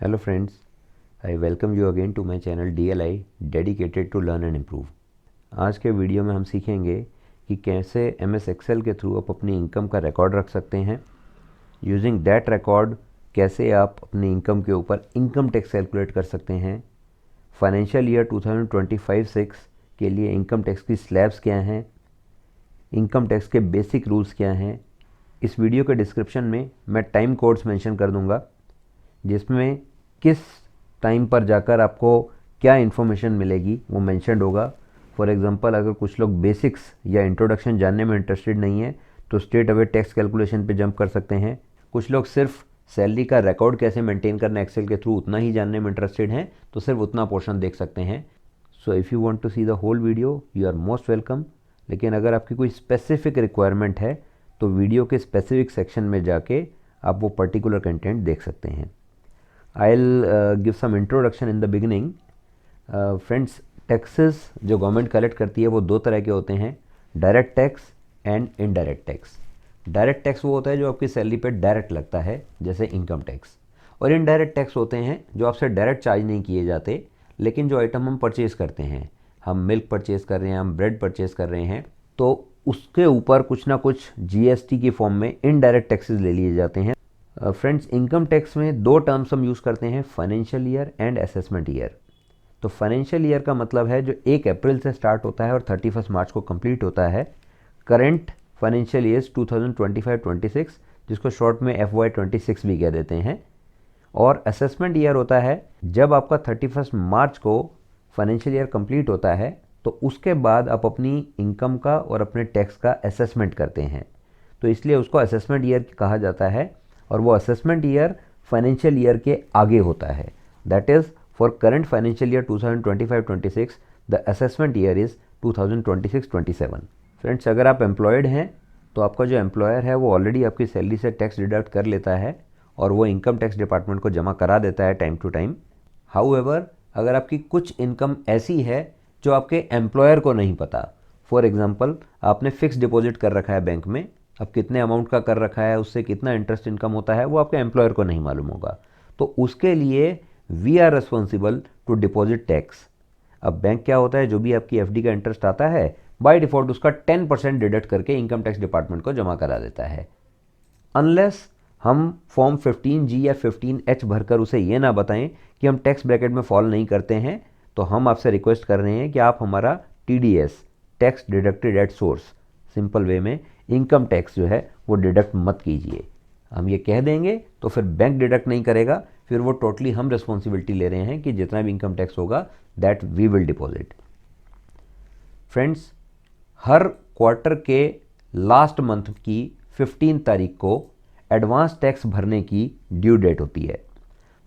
Hello friends, I welcome you again to my channel DLI dedicated to learn and improve। आज के video में हम सीखेंगे कि कैसे MS Excel के थ्रू आप अपनी इनकम का रिकॉर्ड रख सकते हैं। यूजिंग दैट रिकॉर्ड कैसे आप अपनी इनकम के ऊपर इनकम टैक्स कैलकुलेट कर सकते हैं। फाइनेंशियल ईयर 2025-6 के लिए इनकम टैक्स की स्लैब्स क्या हैं, इनकम टैक्स के बेसिक रूल्स क्या हैं। इस वीडियो के डिस्क्रिप्शन में मैं टाइम कोड्स मेंशन कर दूंगा, जिसमें किस टाइम पर जाकर आपको क्या इन्फॉर्मेशन मिलेगी वो मेंशन्ड होगा। फॉर एग्जांपल, अगर कुछ लोग बेसिक्स या इंट्रोडक्शन जानने में इंटरेस्टेड नहीं है तो स्ट्रेट अवे टैक्स कैलकुलेशन पे जंप कर सकते हैं। कुछ लोग सिर्फ सैलरी का रिकॉर्ड कैसे मेंटेन करना एक्सेल के थ्रू उतना ही जानने में इंटरेस्टेड हैं तो सिर्फ उतना पोर्शन देख सकते हैं। So if you want to see the whole video you are most welcome. लेकिन अगर आपकी कोई स्पेसिफिक रिक्वायरमेंट है तो वीडियो के स्पेसिफिक सेक्शन में जाके आप वो पर्टिकुलर कंटेंट देख सकते हैं। I'll give some introduction in the beginning. Friends, taxes जो गवर्नमेंट कलेक्ट करती है वो दो तरह के होते हैं, direct tax and indirect tax. Direct tax वो होता है जो आपकी सैलरी पे डायरेक्ट लगता है, जैसे इनकम टैक्स। और इनडायरेक्ट टैक्स होते हैं जो आपसे डायरेक्ट चार्ज नहीं किए जाते, लेकिन जो आइटम हम परचेज़ करते हैं, हम मिल्क परचेज़ कर रहे हैं, हम ब्रेड परचेज़ कर रहे हैं, तो उसके ऊपर कुछ ना कुछ GST की फॉर्म में इनडायरेक्ट टैक्सेस ले लिए जाते हैं। फ्रेंड्स, इनकम टैक्स में दो टर्म्स हम यूज़ करते हैं, financial year and assessment year. तो फाइनेंशियल ईयर का मतलब है जो 1 अप्रैल से स्टार्ट होता है और 31 मार्च को कंप्लीट होता है। करंट फाइनेंशियल ईयर 2025-26, जिसको शॉर्ट में FY26 भी कह देते हैं। और असेसमेंट ईयर होता है जब आपका 31 मार्च को फाइनेंशियल ईयर कंप्लीट होता है तो उसके बाद आप अपनी इनकम का और अपने टैक्स का असेसमेंट करते हैं, तो इसलिए उसको असेसमेंट ईयर कहा जाता है। और वो असेसमेंट ईयर फाइनेंशियल ईयर के आगे होता है। That is for current financial year 2025-26 the assessment year is 2026-27। Friends, अगर आप एम्प्लॉयड हैं तो आपका जो एम्प्लॉयर है वो ऑलरेडी आपकी सैलरी से टैक्स डिडक्ट कर लेता है और वो इनकम टैक्स डिपार्टमेंट को जमा करा देता है टाइम टू टाइम। हाउएवर, अगर आपकी कुछ इनकम ऐसी है जो आपके एम्प्लॉयर को नहीं पता, फॉर एग्जांपल आपने फिक्स डिपॉजिट कर रखा है बैंक में, अब कितने अमाउंट का कर रखा है, उससे कितना इंटरेस्ट इनकम होता है, वो आपके एम्प्लॉयर को नहीं मालूम होगा, तो उसके लिए we are responsible to deposit tax. अब बैंक क्या होता है, जो भी आपकी FD का इंटरेस्ट आता है बाय डिफ़ॉल्ट उसका 10% डिडक्ट करके इनकम टैक्स डिपार्टमेंट को जमा करा देता है। अनलेस हम फॉर्म 15G या 15H भरकर उसे ये ना बताएं कि हम टैक्स ब्रैकेट में फॉल नहीं करते हैं, तो हम आपसे रिक्वेस्ट कर रहे हैं कि आप हमारा TDS, tax deducted at source, simple way में इनकम टैक्स जो है वो डिडक्ट मत कीजिए। हम ये कह देंगे तो फिर बैंक डिडक्ट नहीं करेगा, फिर वो टोटली हम रिस्पॉन्सिबिलिटी ले रहे हैं कि जितना भी इनकम टैक्स होगा that we will deposit. Friends, हर क्वार्टर के लास्ट मंथ की 15 तारीख को एडवांस टैक्स भरने की ड्यू डेट होती है।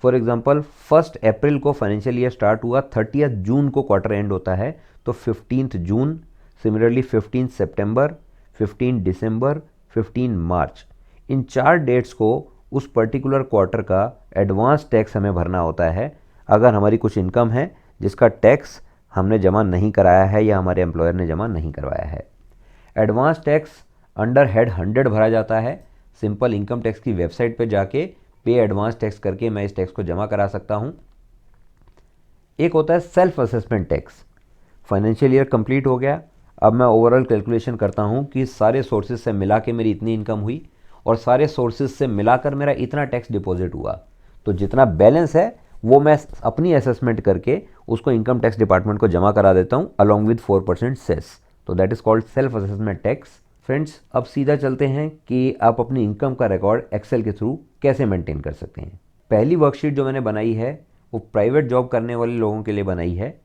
फॉर एग्जांपल, 1 अप्रैल को फाइनेंशियल ईयर स्टार्ट हुआ, 30 जून को क्वार्टर एंड होता है, तो 15 जून, सिमिलरली 15 सितंबर, 15 दिसंबर, 15 मार्च, इन 4 डेट्स को उस पर्टिकुलर क्वार्टर का एडवांस टैक्स हमें भरना होता है। अगर हमारी कुछ इनकम है जिसका टैक्स हमने जमा नहीं कराया है या हमारे एम्प्लॉयर ने जमा नहीं करवाया है, एडवांस टैक्स अंडर हेड 100 भरा जाता है। सिंपल इनकम टैक्स की वेबसाइट पर जाके पे एडवांस टैक्स करके मैं इस टैक्स को जमा करा सकता हूँ। एक होता है self assessment tax. Financial year complete हो गया, अब मैं ओवरऑल कैलकुलेशन करता हूँ कि सारे सोर्सेज से मिला के मेरी इतनी इनकम हुई और सारे सोर्सेज से मिलाकर मेरा इतना टैक्स डिपॉजिट हुआ, तो जितना बैलेंस है वो मैं अपनी असेसमेंट करके उसको इनकम टैक्स डिपार्टमेंट को जमा करा देता हूँ अलॉन्ग विद 4% सेस। तो that is called self assessment tax. Friends, अब सीधा चलते हैं कि आप अपनी इनकम का रिकॉर्ड एक्सेल के थ्रू कैसे मेंटेन कर सकते हैं। पहली वर्कशीट जो मैंने बनाई है वो प्राइवेट जॉब करने वाले लोगों के लिए बनाई है।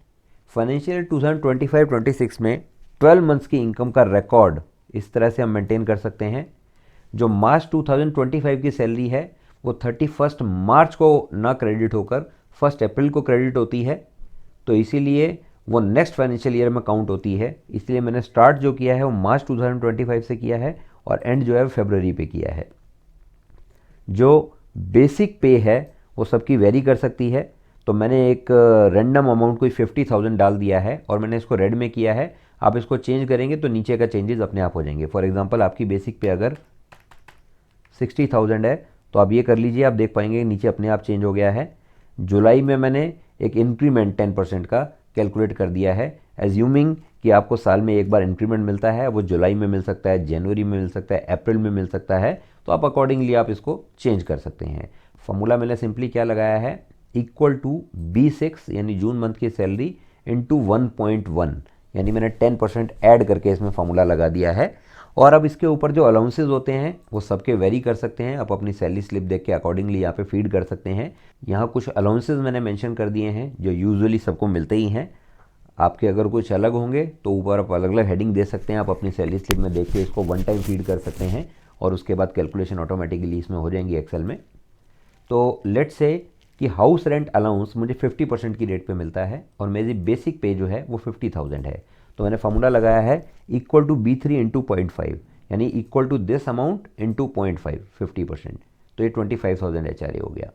फाइनेंशियल 2025-26 में 12 मंथ्स की इनकम का रिकॉर्ड इस तरह से हम मेंटेन कर सकते हैं। जो मार्च 2025 की सैलरी है वो 31 मार्च को ना क्रेडिट होकर 1 अप्रैल को क्रेडिट होती है, तो इसीलिए वो नेक्स्ट फाइनेंशियल ईयर में काउंट होती है। इसलिए मैंने स्टार्ट जो किया है वो मार्च 2025 से किया है और एंड जो है फरवरी पे किया है। जो बेसिक पे है वो सबकी वेरी कर सकती है, तो मैंने एक रैंडम अमाउंट कोई 50,000 डाल दिया है और मैंने इसको रेड में किया है। आप इसको चेंज करेंगे तो नीचे का चेंजेस अपने आप हो जाएंगे। फॉर एग्जांपल, आपकी बेसिक पे अगर 60,000 है तो आप ये कर लीजिए, आप देख पाएंगे नीचे अपने आप चेंज हो गया है। जुलाई में मैंने एक इंक्रीमेंट 10% का कैलकुलेट कर दिया है, एज्यूमिंग कि आपको साल में एक बार इंक्रीमेंट मिलता है, वो जुलाई में मिल सकता है, जनवरी में मिल सकता है, अप्रैल में मिल सकता है, तो आप अकॉर्डिंगली आप इसको चेंज कर सकते हैं। फॉर्मूला मैंने सिंपली क्या लगाया है, इक्वल टू B6 यानी जून मंथ की सैलरी इंटू 1.1, यानी मैंने 10% ऐड करके इसमें फॉर्मूला लगा दिया है। और अब इसके ऊपर जो अलाउंसेस होते हैं वो सबके वेरी कर सकते हैं, आप अपनी सैलरी स्लिप देख के अकॉर्डिंगली यहाँ पे फीड कर सकते हैं। यहाँ कुछ अलाउंसेस मैंने मेंशन कर दिए हैं जो यूजुअली सबको मिलते ही हैं। आपके अगर कुछ अलग होंगे तो ऊपर आप अलग अलग हेडिंग दे सकते हैं, आप अपनी सैलरी स्लिप में देख के इसको वन टाइम फीड कर सकते हैं और उसके बाद कैलकुलेशन ऑटोमेटिकली इसमें हो जाएंगी एक्सेल में। तो लेट्स से कि हाउस रेंट अलाउंस मुझे 50% की रेट पे मिलता है और मेरी बेसिक पे जो है वो 50,000 है, तो मैंने फार्मूला लगाया है इक्वल टू B3 इंटू 0.5, यानी equal to this amount into 0.5 50%, तो ये 25,000 HRA हो गया।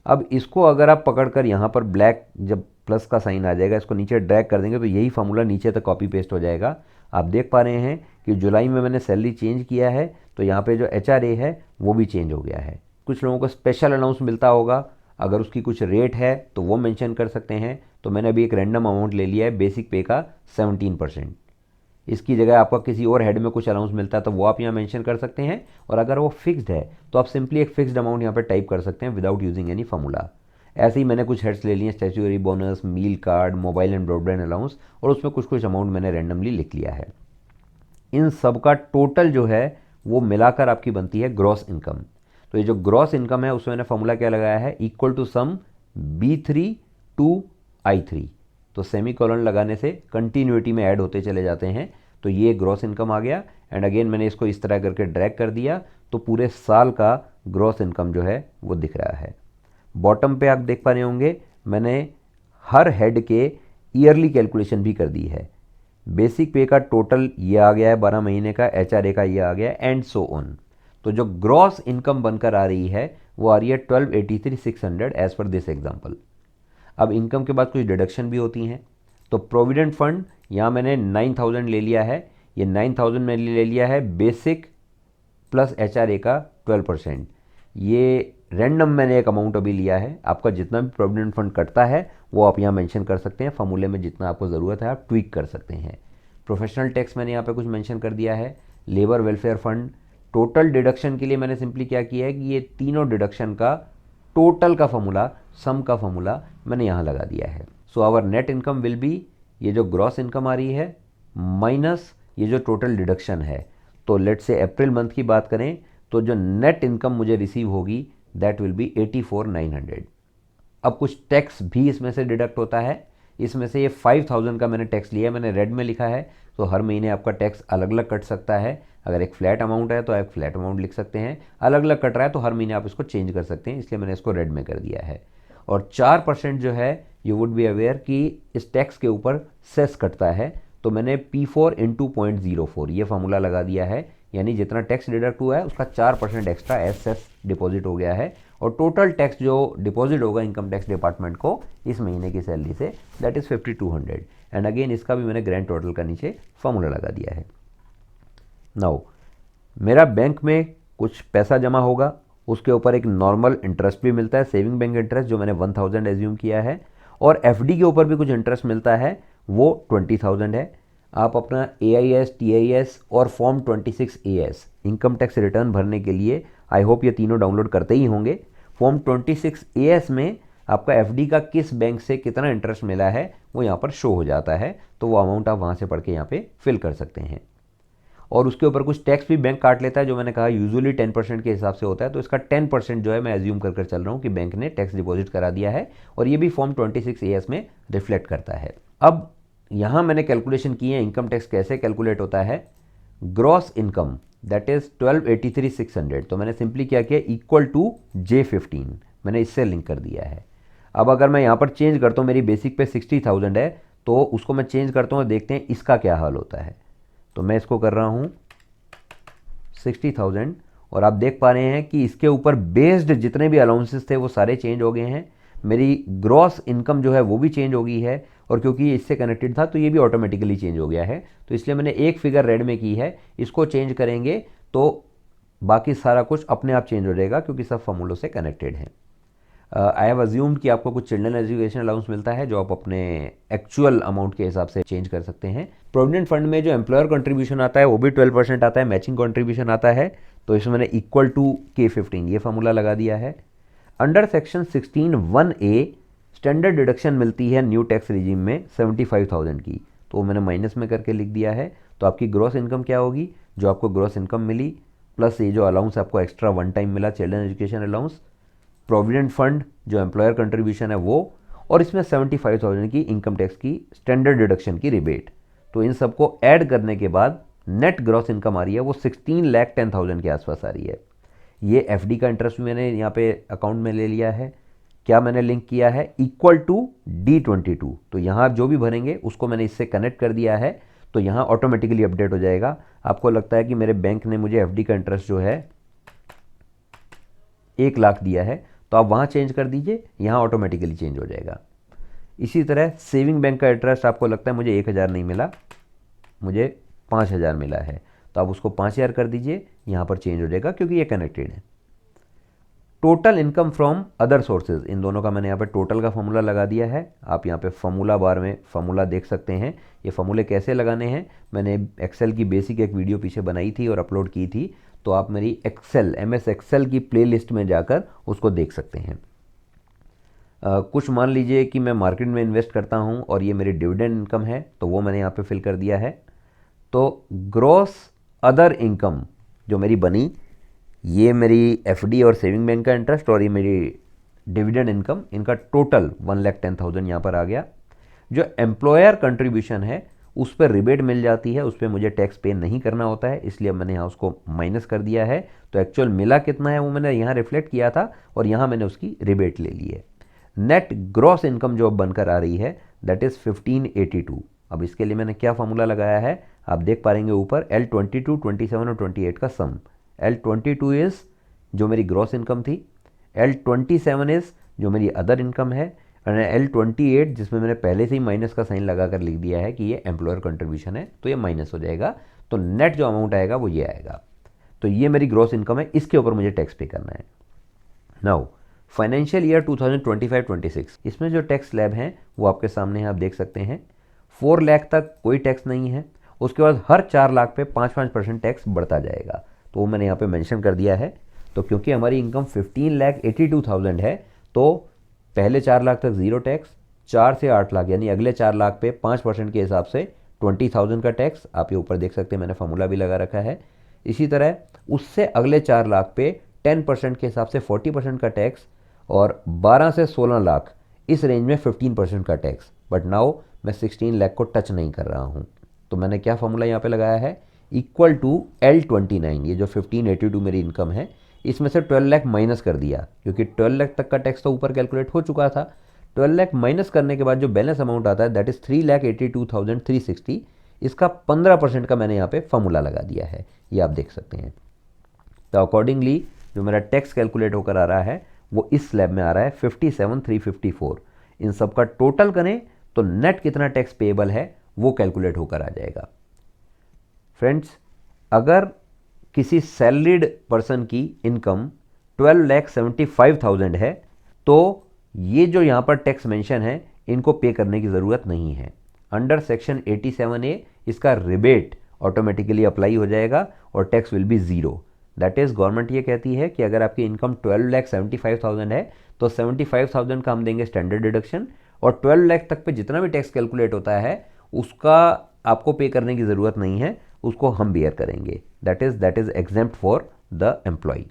अब इसको अगर आप पकड़कर यहाँ पर ब्लैक जब प्लस का साइन आ जाएगा, इसको नीचे ड्रैग कर देंगे तो यही फार्मूला नीचे तक कॉपी पेस्ट हो जाएगा। आप देख पा रहे हैं कि जुलाई में मैंने सैलरी चेंज किया है तो यहाँ पे जो HRA है वो भी चेंज हो गया है। कुछ लोगों को स्पेशल अलाउंस मिलता होगा, अगर उसकी कुछ रेट है तो वो मेंशन कर सकते हैं। तो मैंने अभी एक रैंडम अमाउंट ले लिया है बेसिक पे का 17%। इसकी जगह आपका किसी और हेड में कुछ अलाउंस मिलता है तो वो आप यहाँ मेंशन कर सकते हैं, और अगर वो फिक्स्ड है तो आप सिंपली एक फिक्स्ड अमाउंट यहाँ पर टाइप कर सकते हैं विदाउट यूजिंग एनी फार्मूला। ऐसे ही मैंने कुछ हेड्स ले लिए, statutory bonus, meal card, mobile and broadband allowance, और उसमें कुछ कुछ अमाउंट मैंने रैंडमली लिख लिया है। इन सब का टोटल जो है वो मिलाकर आपकी बनती है ग्रॉस इनकम। तो ये जो ग्रॉस इनकम है उसमें मैंने फॉर्मूला क्या लगाया है, equal to some B3 to I3, तो सेमी कॉलन लगाने से कंटिन्यूटी में ऐड होते चले जाते हैं, तो ये ग्रॉस इनकम आ गया। एंड अगेन मैंने इसको इस तरह करके ड्रैग कर दिया तो पूरे साल का ग्रॉस इनकम जो है वो दिख रहा है। बॉटम पे आप देख पा रहे होंगे मैंने हर हेड के ईयरली कैलकुलेशन भी कर दी है। बेसिक पे का टोटल ये आ गया है 12 महीने का, HRA का ये आ गया एंड सो ऑन। तो जो ग्रॉस इनकम बनकर आ रही है वो आ रही है 1283,600 एज पर दिस एग्जाम्पल। अब इनकम के बाद कुछ डिडक्शन भी होती हैं, तो प्रोविडेंट फंड यहाँ मैंने 9,000 ले लिया है, ये 9,000 मैंने ले लिया है बेसिक प्लस HRA का 12%। ये रैंडम मैंने एक अमाउंट अभी लिया है, आपका जितना भी प्रोविडेंट फंड कटता है वो आप यहाँ मेंशन कर सकते हैं, फार्मूले में जितना आपको ज़रूरत है आप ट्वीक कर सकते हैं। प्रोफेशनल टैक्स मैंने यहाँ पे कुछ मेंशन कर दिया है, labour welfare fund. Total deduction के लिए मैंने सिंपली क्या किया है कि ये तीनों डिडक्शन का टोटल का फार्मूला, सम का फार्मूला मैंने यहाँ लगा दिया है। So our net income will be, ये जो ग्रॉस इनकम आ रही है माइनस ये जो टोटल डिडक्शन है। तो लेट से अप्रैल मंथ की बात करें तो जो नेट इनकम मुझे रिसीव होगी दैट विल बी 84,900। अब कुछ टैक्स भी इसमें से डिडक्ट होता है, इसमें से ये 5,000 का मैंने टैक्स लिया है, मैंने रेड में लिखा है, तो हर महीने आपका टैक्स अलग अलग कट सकता है। अगर एक फ्लैट अमाउंट है तो आप फ्लैट अमाउंट लिख सकते हैं, अलग अलग कट रहा है तो हर महीने आप इसको चेंज कर सकते हैं, इसलिए मैंने इसको रेड में कर दिया है। और 4% जो है यू वुड बी अवेयर कि इस टैक्स के ऊपर सेस कटता है, तो मैंने P4 इंटू 0.04 ये फार्मूला लगा दिया है, यानी जितना टैक्स डिडक्ट हुआ है उसका 4% एक्स्ट्रा एज सेस डिपॉजिट हो गया है, और टोटल टैक्स जो डिपॉजिट होगा इनकम टैक्स डिपार्टमेंट को इस महीने की salary say that is 5200। And again इसका भी मैंने ग्रैंड टोटल का नीचे फार्मूला लगा दिया है। नाउ मेरा बैंक में कुछ पैसा जमा होगा, उसके ऊपर एक नॉर्मल इंटरेस्ट भी मिलता है, सेविंग बैंक इंटरेस्ट जो मैंने 1000 एज्यूम किया है, और FD के ऊपर भी कुछ इंटरेस्ट मिलता है वो 20,000 है। आप अपना AIS, TIS और form 26AS income tax return भरने के लिए आई होप ये तीनों डाउनलोड करते ही होंगे। फॉर्म 26AS में आपका FD का किस बैंक से कितना इंटरेस्ट मिला है वो यहाँ पर शो हो जाता है, तो वो अमाउंट आप वहाँ से पढ़ के यहाँ पे फिल कर सकते हैं। और उसके ऊपर कुछ टैक्स भी बैंक काट लेता है, जो मैंने कहा यूजुअली 10% के हिसाब से होता है, तो इसका 10% जो है मैं एज्यूम कर चल रहा हूँ कि बैंक ने टैक्स डिपॉजिट करा दिया है, और ये भी फॉर्म 26AS में रिफ्लेक्ट करता है। अब यहाँ मैंने कैलकुलेशन की है इनकम टैक्स कैसे कैलकुलेट होता है। ग्रॉस इनकम दैट इज़ 1283,600, तो मैंने सिंपली क्या किया इक्वल टू J15 मैंने इससे लिंक कर दिया है। अब अगर मैं यहाँ पर चेंज करता हूँ, मेरी बेसिक पे 60,000 है, तो उसको मैं चेंज करता हूँ और देखते हैं इसका क्या हाल होता है। तो मैं इसको कर रहा हूँ 60,000, और आप देख पा रहे हैं कि इसके ऊपर बेस्ड जितने भी अलाउंसेस थे वो सारे चेंज हो गए हैं। मेरी ग्रॉस इनकम जो है वो भी चेंज हो गई है, और क्योंकि ये इससे कनेक्टेड था तो ये भी ऑटोमेटिकली चेंज हो गया है, तो इसलिए मैंने एक फिगर रेड में की है। इसको चेंज करेंगे तो बाकी सारा कुछ अपने आप चेंज हो जाएगा क्योंकि सब फॉर्मूलों से कनेक्टेड है। आई हैव अज्यूम्ड कि आपको कुछ चिल्ड्रन एजुकेशन अलाउंस मिलता है जो आप अपने एक्चुअल अमाउंट के हिसाब से चेंज कर सकते हैं। प्रोविडेंट फंड में जो एम्प्लॉयर कंट्रीब्यूशन आता है वो भी 12% आता है, मैचिंग कंट्रीब्यूशन आता है, तो इसमें मैंने इक्वल टू K15 ये फार्मूला लगा दिया है। Under section 16(1)(a) standard deduction मिलती है न्यू टैक्स रिजीम में 75,000 की, तो वो मैंने माइनस में करके लिख दिया है। तो आपकी ग्रॉस इनकम क्या होगी, जो आपको ग्रॉस इनकम मिली प्लस ये जो अलाउंस आपको एक्स्ट्रा वन टाइम मिला children education allowance, provident fund जो एम्प्लॉयर कंट्रीब्यूशन है वो, और इसमें 75,000 की इनकम टैक्स की स्टैंडर्ड डिडक्शन की रिबेट, तो इन सबको ऐड करने के बाद नेट ग्रॉस इनकम आ रही है वो 16,10,000 के आसपास आ रही है। ये एफडी का इंटरेस्ट मैंने यहाँ पे अकाउंट में ले लिया है। क्या मैंने लिंक किया है, इक्वल टू D22, तो यहाँ जो भी भरेंगे उसको मैंने इससे कनेक्ट कर दिया है, तो यहाँ ऑटोमेटिकली अपडेट हो जाएगा। आपको लगता है कि मेरे बैंक ने मुझे एफडी का इंटरेस्ट जो है 1 लाख दिया है, तो आप वहाँ चेंज कर दीजिए, यहाँ ऑटोमेटिकली चेंज हो जाएगा। इसी तरह सेविंग बैंक का इंटरेस्ट आपको लगता है मुझे 1,000 नहीं मिला, मुझे 5,000 मिला है, तो आप उसको 5,000 कर दीजिए, यहाँ पर चेंज हो जाएगा क्योंकि ये कनेक्टेड है। Total income from other sources, इन दोनों का मैंने यहाँ पे टोटल का फॉर्मूला लगा दिया है। आप यहाँ पे फार्मूला बार में फार्मूला देख सकते हैं। ये फार्मूले कैसे लगाने हैं, मैंने एक्सेल की बेसिक एक वीडियो पीछे बनाई थी और अपलोड की थी, तो आप मेरी एक्सेल MS एक्सेल की प्लेलिस्ट में जाकर उसको देख सकते हैं। कुछ मान लीजिए कि मैं मार्केट में इन्वेस्ट करता हूँ और ये मेरी डिविडेंड इनकम है, तो वो मैंने यहाँ पे फिल कर दिया है। तो ग्रॉस अदर इनकम जो मेरी बनी, ये मेरी एफडी और सेविंग बैंक का इंटरेस्ट और ये मेरी डिविडेंड इनकम, इनका टोटल 1,10,000 यहाँ पर आ गया। जो एम्प्लॉयर कंट्रीब्यूशन है उस पर रिबेट मिल जाती है, उस पर मुझे टैक्स पे नहीं करना होता है, इसलिए मैंने यहाँ उसको माइनस कर दिया है। तो एक्चुअल मिला कितना है वो मैंने यहाँ रिफ्लेक्ट किया था और यहाँ मैंने उसकी रिबेट ले ली है। नेट ग्रॉस इनकम जो अब बनकर आ रही है दैट इज़ 1582। अब इसके लिए मैंने क्या फार्मूला लगाया है, आप देख पाएंगे ऊपर L22, 27 और 28 का सम। L22 इज़ जो मेरी ग्रॉस इनकम थी, L27 इज़ जो मेरी अदर इनकम है, और L28 जिसमें मैंने पहले से ही माइनस का साइन लगा कर लिख दिया है कि ये एम्प्लॉयर कंट्रीब्यूशन है, तो ये माइनस हो जाएगा, तो नेट जो अमाउंट आएगा वो ये आएगा। तो ये मेरी ग्रॉस इनकम है, इसके ऊपर मुझे टैक्स पे करना है। नाउ फाइनेंशियल ईयर 2025-26, इसमें जो टैक्स स्लैब हैं वो आपके सामने हैं, आप देख सकते हैं। 4 लाख तक कोई टैक्स नहीं है, उसके बाद हर 4 लाख पे 5% टैक्स बढ़ता जाएगा, तो वो मैंने यहाँ पे मेंशन कर दिया है। तो क्योंकि हमारी इनकम 15,82,000 है, तो पहले 4 लाख तक ज़ीरो टैक्स, 4 से 8 लाख यानी अगले 4 लाख पे 5% के हिसाब से 20,000 का टैक्स, आप ये ऊपर देख सकते हैं, मैंने फार्मूला भी लगा रखा है। इसी तरह उससे अगले 4 लाख पे 10% के हिसाब से 40% का टैक्स, और 12 से 16 लाख इस रेंज में 15% का टैक्स। बट नाउ मैं 16 लाख को टच नहीं कर रहा हूँ, तो मैंने क्या फार्मूला यहाँ पे लगाया है, इक्वल टू L29, ये जो 1582 मेरी इनकम है इसमें से 12 लाख माइनस कर दिया, क्योंकि 12 लाख तक का टैक्स तो ऊपर कैलकुलेट हो चुका था। 12 लाख माइनस करने के बाद जो बैलेंस अमाउंट आता है दैट इज़ 3,82,360, इसका 15% का मैंने यहाँ पे फार्मूला लगा दिया है, ये आप देख सकते हैं। तो अकॉर्डिंगली जो मेरा टैक्स कैलकुलेट होकर आ रहा है वो इस स्लैब में आ रहा है 57,354। इन सब का टोटल करें तो नेट कितना टैक्स पेएबल है वो कैलकुलेट होकर आ जाएगा। फ्रेंड्स, अगर किसी सैलरीड पर्सन की इनकम 12,75,000 है, तो ये जो यहाँ पर टैक्स मेंशन है इनको पे करने की ज़रूरत नहीं है। अंडर सेक्शन 87A इसका रिबेट ऑटोमेटिकली अप्लाई हो जाएगा और tax will be zero. That is government ये कहती है कि अगर आपकी इनकम 12,75,000 है तो 75,000 का हम देंगे स्टैंडर्ड डिडक्शन, और 12 लाख तक पे जितना भी टैक्स कैलकुलेट होता है उसका आपको पे करने की ज़रूरत नहीं है, उसको हम बेयर करेंगे। That is exempt for the employ.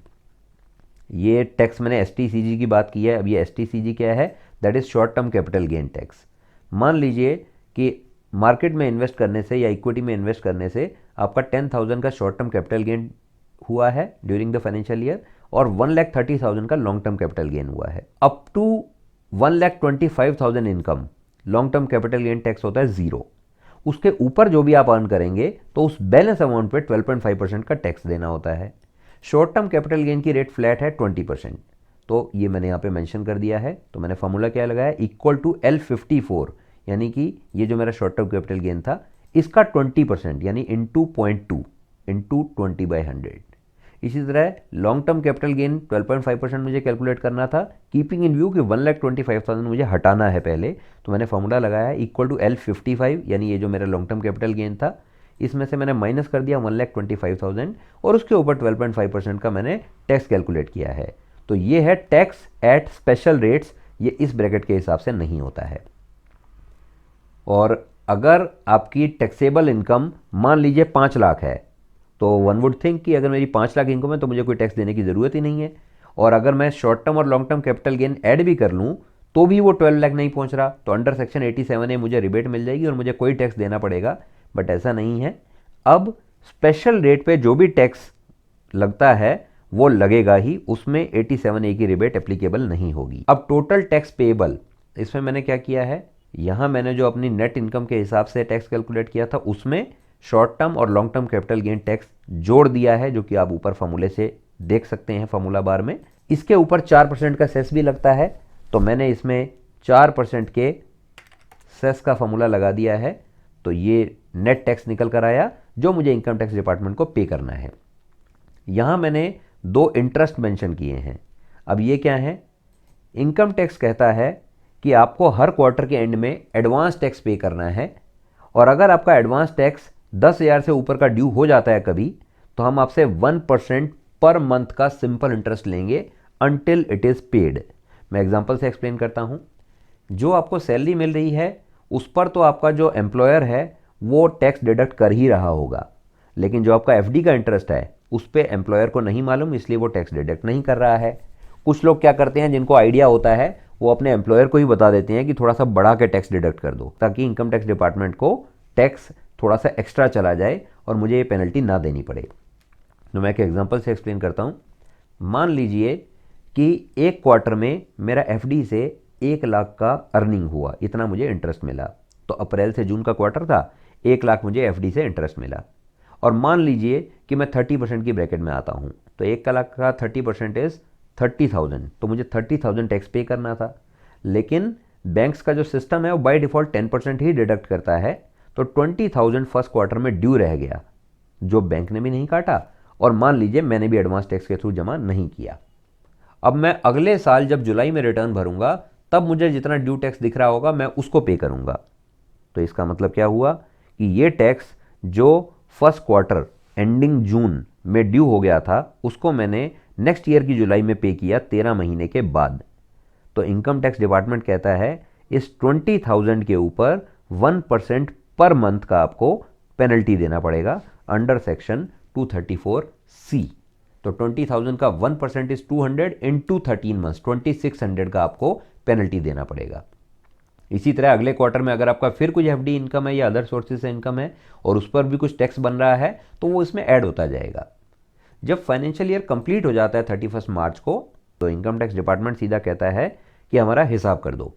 ये टैक्स मैंने STCG की बात की है। अब ये STCG क्या है, that is short term capital gain tax. मान लीजिए कि मार्केट में इन्वेस्ट करने से या इक्विटी में इन्वेस्ट करने से आपका 10,000 का शॉर्ट टर्म कैपिटल गेन हुआ है ड्यूरिंग द फाइनेंशियल ईयर, और 1,30,000 का लॉन्ग टर्म कैपिटल गेन हुआ है। Up to 1,25,000 income long term capital gain tax होता है ज़ीरो। उसके ऊपर जो भी आप अर्न करेंगे तो उस बैलेंस अमाउंट पे 12.5% का टैक्स देना होता है। शॉर्ट टर्म कैपिटल गेन की रेट फ्लैट है 20%, तो ये मैंने यहाँ पे मेंशन कर दिया है। तो मैंने फार्मूला क्या लगाया, इक्वल टू L54, यानी कि ये जो मेरा शॉर्ट टर्म कैपिटल गेन था इसका 20% यानी इंटू 0.2 इंटू 20/100। इसी तरह लॉन्ग टर्म कैपिटल गेन 12.5% मुझे कैलकुलेट करना था, कीपिंग इन व्यू कि 1,25,000 मुझे हटाना है पहले। तो मैंने फॉर्मूला लगाया इक्वल टू L55, यानी ये जो मेरा लॉन्ग टर्म कैपिटल गेन था इसमें से मैंने माइनस कर दिया 1,25,000 और उसके ऊपर 12.5% का मैंने टैक्स कैलकुलेट किया है। तो ये है टैक्स एट स्पेशल रेट्स, ये इस ब्रैकेट के हिसाब से नहीं होता है। और अगर आपकी टैक्सेबल इनकम मान लीजिए 5 लाख है, तो वन वुड थिंक कि अगर मेरी 5 लाख इनकम है तो मुझे कोई टैक्स देने की ज़रूरत ही नहीं है। और अगर मैं शॉर्ट टर्म और long term capital gain add भी कर लूँ तो भी वो 12 लाख नहीं पहुँच रहा, तो अंडर सेक्शन 87A मुझे रिबेट मिल जाएगी और मुझे कोई टैक्स देना पड़ेगा। बट ऐसा नहीं है, अब स्पेशल रेट पे जो भी टैक्स लगता है वो लगेगा ही, उसमें 87A की रिबेट एप्लीकेबल नहीं होगी। अब टोटल टैक्स पेएबल, इसमें मैंने क्या किया है, यहाँ मैंने जो अपनी नेट इनकम के हिसाब से टैक्स कैलकुलेट किया था उसमें शॉर्ट टर्म और long term capital gain tax जोड़ दिया है, जो कि आप ऊपर फॉर्मूले से देख सकते हैं फॉर्मूला बार में। इसके ऊपर 4% का सेस भी लगता है, तो मैंने इसमें 4% के सेस का फॉर्मूला लगा दिया है। तो ये नेट टैक्स निकल कर आया जो मुझे इनकम टैक्स डिपार्टमेंट को पे करना है। यहाँ मैंने 2 इंटरेस्ट मेंशन किए हैं। अब ये क्या है, इनकम टैक्स कहता है कि आपको हर क्वार्टर के एंड में एडवांस टैक्स पे करना है, और अगर आपका एडवांस टैक्स 10,000 से ऊपर का ड्यू हो जाता है कभी, तो हम आपसे 1% पर मंथ का सिंपल इंटरेस्ट लेंगे अनटिल इट इज़ पेड। मैं एग्जांपल से एक्सप्लेन करता हूँ। जो आपको सैलरी मिल रही है उस पर तो आपका जो एम्प्लॉयर है वो टैक्स डिडक्ट कर ही रहा होगा, लेकिन जो आपका एफडी का इंटरेस्ट है उस पर एम्प्लॉयर को नहीं मालूम, इसलिए वो टैक्स डिडक्ट नहीं कर रहा है। कुछ लोग क्या करते हैं, जिनको आइडिया होता है वो अपने एम्प्लॉयर को ही बता देते हैं कि थोड़ा सा बढ़ा के टैक्स डिडक्ट कर दो, ताकि इनकम टैक्स डिपार्टमेंट को टैक्स थोड़ा सा एक्स्ट्रा चला जाए और मुझे ये पेनल्टी ना देनी पड़े। तो मैं एक एग्जांपल से एक्सप्लेन करता हूँ। मान लीजिए कि एक क्वार्टर में मेरा एफडी से 1 लाख का अर्निंग हुआ, इतना मुझे इंटरेस्ट मिला। तो अप्रैल से जून का क्वार्टर था, 1 लाख मुझे एफडी से इंटरेस्ट मिला। और मान लीजिए कि मैं 30% की ब्रैकेट में आता हूँ, तो 1 लाख का 30% इज़ 30,000, तो मुझे 30,000 टैक्स पे करना था। लेकिन बैंक्स का जो सिस्टम है वो बाय डिफ़ॉल्ट 10% ही डिडक्ट करता है, तो 20,000 फर्स्ट क्वार्टर में ड्यू रह गया, जो बैंक ने भी नहीं काटा, और मान लीजिए मैंने भी एडवांस टैक्स के थ्रू जमा नहीं किया। अब मैं अगले साल जब जुलाई में रिटर्न भरूंगा तब मुझे जितना ड्यू टैक्स दिख रहा होगा मैं उसको पे करूंगा। तो इसका मतलब क्या हुआ कि ये टैक्स जो फर्स्ट क्वार्टर एंडिंग जून में ड्यू हो गया था उसको मैंने नेक्स्ट ईयर की जुलाई में पे किया 13 महीने के बाद। तो इनकम टैक्स डिपार्टमेंट कहता है इस 20,000 के ऊपर 1% पर मंथ का आपको पेनल्टी देना पड़ेगा अंडर सेक्शन 234C। तो 20,000 का 1% इज 200 इंटू 13 मंथ्स, 2600 का आपको पेनल्टी देना पड़ेगा। इसी तरह अगले क्वार्टर में अगर आपका फिर कुछ एफडी इनकम है या अदर सोर्सेज से इनकम है और उस पर भी कुछ टैक्स बन रहा है तो वो इसमें ऐड होता जाएगा। जब फाइनेंशियल ईयर कंप्लीट हो जाता है 31 मार्च को, तो इनकम टैक्स डिपार्टमेंट सीधा कहता है कि हमारा हिसाब कर दो।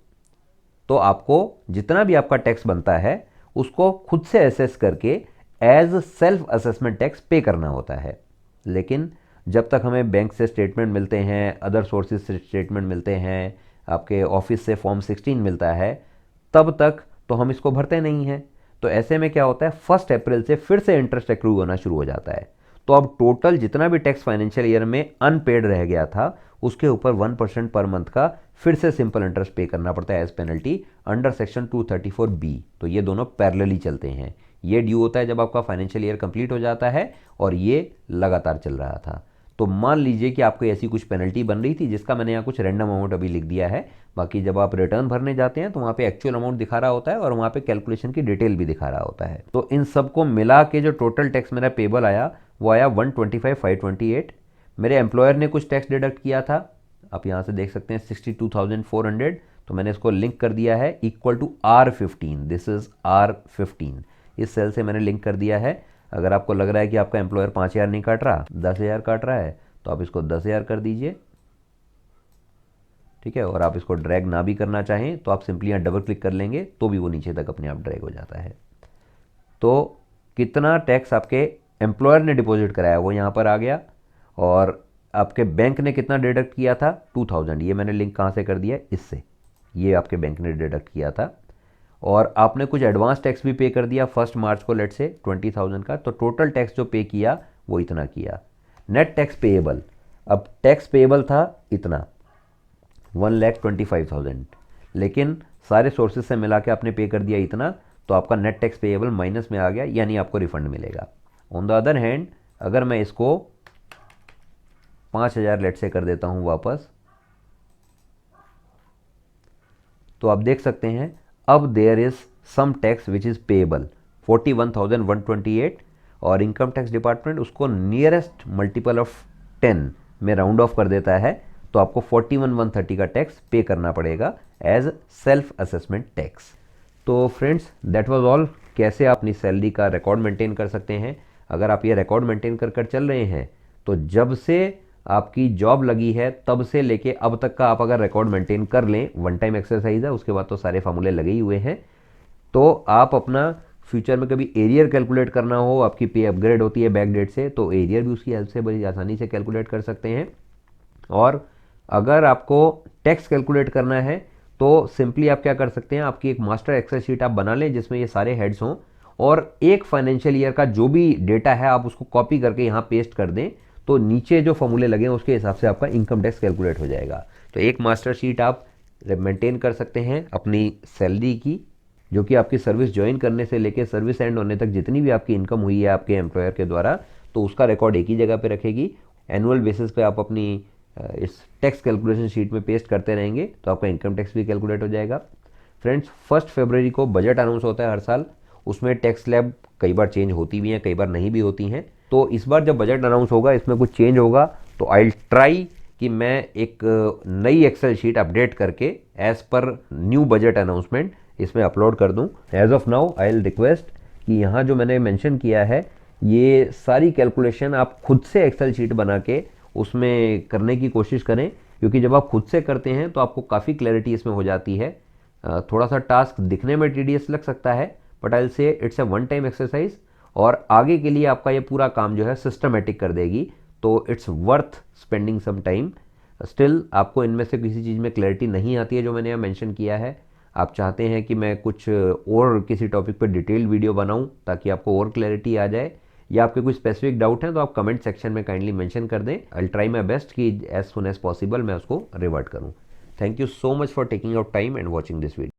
तो आपको जितना भी आपका टैक्स बनता है उसको खुद से असेस करके एज सेल्फ असेसमेंट टैक्स पे करना होता है। लेकिन जब तक हमें बैंक से स्टेटमेंट मिलते हैं, अदर सोर्सेज से स्टेटमेंट मिलते हैं, आपके ऑफिस से फॉर्म 16 मिलता है, तब तक तो हम इसको भरते नहीं हैं। तो ऐसे में क्या होता है, 1 अप्रैल से फिर से इंटरेस्ट एक्रू होना शुरू हो जाता है। तो अब टोटल जितना भी टैक्स फाइनेंशियल ईयर में अनपेड रह गया था उसके ऊपर 1% पर मंथ का फिर से सिंपल इंटरेस्ट पे करना पड़ता है as penalty under section 234B। तो ये दोनों पैरेलली चलते हैं। ये ड्यू होता है जब आपका फाइनेंशियल ईयर कंप्लीट हो जाता है और ये लगातार चल रहा था। तो मान लीजिए कि आपको ऐसी कुछ पेनल्टी बन रही थी जिसका मैंने यहाँ कुछ रैंडम अमाउंट अभी लिख दिया है। बाकी जब आप रिटर्न भरने जाते हैं तो वहाँ पे एक्चुअल अमाउंट दिखा रहा होता है और वहाँ पे कैलकुलेशन की डिटेल भी दिखा रहा होता है। तो इन सबको मिला के जो टोटल टैक्स मेरा पेबल आया वो आया 125,528। मेरे एम्प्लॉयर ने कुछ टैक्स डिडक्ट किया था, आप यहाँ से देख सकते हैं 62,400। तो मैंने इसको लिंक कर दिया है equal to R15, this is R15। इस सेल से मैंने लिंक कर दिया है। अगर आपको लग रहा है कि आपका एम्प्लॉयर 5,000 नहीं काट रहा, 10,000 काट रहा है, तो आप इसको 10,000 कर दीजिए, ठीक है। और आप इसको ड्रैग ना भी करना चाहें तो आप सिंपली यहाँ डबल क्लिक कर लेंगे तो भी वो नीचे तक अपने आप ड्रैग हो जाता है। तो कितना टैक्स आपके एम्प्लॉयर ने डिपॉजिट कराया वो यहाँ पर आ गया, और आपके बैंक ने कितना डिडक्ट किया था 2,000। ये मैंने लिंक कहाँ से कर दिया, इससे। ये आपके बैंक ने डिडक्ट किया था। और आपने कुछ एडवांस टैक्स भी पे कर दिया 1 मार्च को, लेट से 20,000 का। तो टोटल टैक्स जो पे किया वो इतना किया। नेट टैक्स पेएबल, अब टैक्स पेएबल था इतना 1,25,000, लेकिन सारे सोर्सेज से मिला के आपने पे कर दिया इतना, तो आपका नेट टैक्स पेएबल माइनस में आ गया, यानी आपको रिफंड मिलेगा। ऑन द अदर हैंड अगर मैं इसको 5,000 लेट से कर देता हूँ वापस, तो आप देख सकते हैं अब there is some tax which is payable 41,128, और इनकम टैक्स डिपार्टमेंट उसको नियरेस्ट मल्टीपल ऑफ 10 में राउंड ऑफ कर देता है, तो आपको 41,130 का टैक्स पे करना पड़ेगा एज सेल्फ असेसमेंट टैक्स। तो फ्रेंड्स दैट वाज ऑल, कैसे आप अपनी सैलरी का रिकॉर्ड मेंटेन कर सकते हैं। अगर आप ये रिकॉर्ड मेंटेन कर कर चल रहे हैं, तो जब से आपकी जॉब लगी है तब से लेके अब तक का आप अगर रिकॉर्ड मेंटेन कर लें, वन टाइम एक्सरसाइज है, उसके बाद तो सारे फार्मूले लगे ही हुए हैं। तो आप अपना फ्यूचर में कभी एरियर कैलकुलेट करना हो, आपकी पे अपग्रेड होती है बैक डेट से, तो एरियर भी उसकी हेल्प से बड़ी आसानी से कैलकुलेट कर सकते हैं। और अगर आपको टैक्स कैलकुलेट करना है तो सिंपली आप क्या कर सकते हैं, आपकी एक मास्टर एक्सेल शीट आप बना लें जिसमें ये सारे हेड्स हों, और एक फाइनेंशियल ईयर का जो भी डेटा है आप उसको कॉपी करके यहाँ पेस्ट कर दें, तो नीचे जो फॉर्मूले लगे हैं उसके हिसाब से आपका इनकम टैक्स कैलकुलेट हो जाएगा। तो एक मास्टर शीट आप मेंटेन कर सकते हैं अपनी सैलरी की, जो कि आपकी सर्विस ज्वाइन करने से लेकर सर्विस एंड होने तक जितनी भी आपकी इनकम हुई है आपके एम्प्लॉयर के द्वारा, तो उसका रिकॉर्ड एक ही जगह पे रखेगी। एनुअल बेसिस पे आप अपनी इस टैक्स कैलकुलेशन शीट में पेस्ट करते रहेंगे, तो आपका इनकम टैक्स भी कैलकुलेट हो जाएगा। फ्रेंड्स 1 फरवरी को बजट अनाउंस होता है हर साल, उसमें टैक्स स्लैब कई बार चेंज होती भी हैं, कई बार नहीं भी होती हैं। तो इस बार जब बजट अनाउंस होगा इसमें कुछ चेंज होगा, तो आई विल ट्राई कि मैं एक नई एक्सेल शीट अपडेट करके as per new budget announcement इसमें अपलोड कर दूं। As of now I will request कि यहाँ जो मैंने मेंशन किया है ये सारी कैलकुलेशन आप खुद से एक्सेल शीट बना के उसमें करने की कोशिश करें, क्योंकि जब आप खुद से करते हैं तो आपको काफ़ी क्लैरिटी इसमें हो जाती है। थोड़ा सा टास्क दिखने में टीडियस लग सकता है, but I will say it's a one time exercise, और आगे के लिए आपका ये पूरा काम जो है सिस्टमेटिक कर देगी, तो it's worth spending some time. Still आपको इनमें से किसी चीज़ में क्लैरिटी नहीं आती है जो मैंने यहाँ मेंशन किया है, आप चाहते हैं कि मैं कुछ और किसी टॉपिक पर डिटेल्ड वीडियो बनाऊं ताकि आपको और क्लैरिटी आ जाए, या आपके कोई स्पेसिफिक डाउट हैं तो आप कमेंट सेक्शन में काइंडली मेंशन कर दें। I will try my best कि एज सुन एज पॉसिबल मैं उसको रिवर्ट करूं। Thank you so much for taking out time and watching this video.